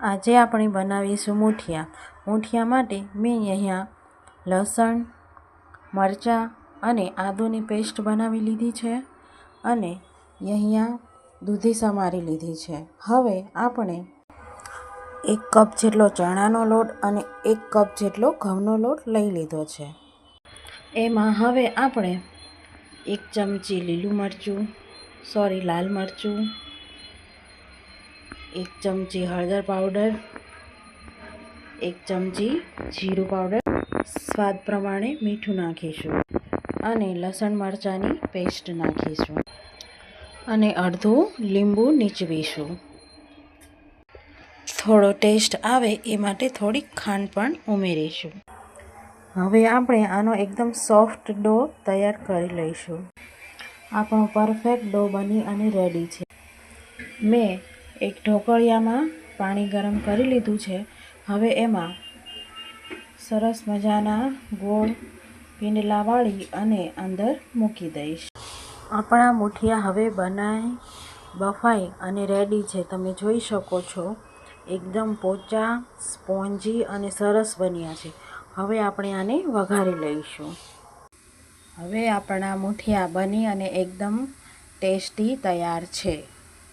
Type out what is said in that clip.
આજે આપણે બનાવીશું મૂઠિયા. મૂઠિયા માટે મેં અહીંયા લસણ, મરચાં અને આદુની પેસ્ટ બનાવી લીધી છે અને અહીંયા દૂધી સમારી લીધી છે. હવે આપણે 1 કપ જેટલો ચણાનો લોટ અને 1 કપ જેટલો ઘઉંનો લોટ લઈ લીધો છે. એમાં હવે આપણે 1 ચમચી લાલ મરચું, 1 ચમચી હળદર પાવડર, 1 ચમચી જીરું પાવડર, સ્વાદ પ્રમાણે મીઠું નાખીશું અને લસણ મરચાંની પેસ્ટ નાખીશું અને અડધું લીંબુ નીચવીશું. થોડો ટેસ્ટ આવે એ માટે થોડીક ખાંડ પણ ઉમેરીશું. હવે આપણે આનો એકદમ સોફ્ટ ડો તૈયાર કરી લઈશું. આપણો પરફેક્ટ ડો બની અને રેડી છે. મેં એક ઢોકળિયામાં પાણી ગરમ કરી લીધું છે. હવે એમાં સરસ મજાના ગોળ પીંડલા વાળી અને અંદર મૂકી દઈશ. આપણા મૂઠિયા હવે બફાઈ અને રેડી છે. તમે જોઈ શકો છો એકદમ પોચા, સ્પોન્જી અને સરસ બન્યા છે. હવે આપણે આને વઘારી લઈશું. હવે આપણા મૂઠિયા બની અને એકદમ ટેસ્ટી તૈયાર છે.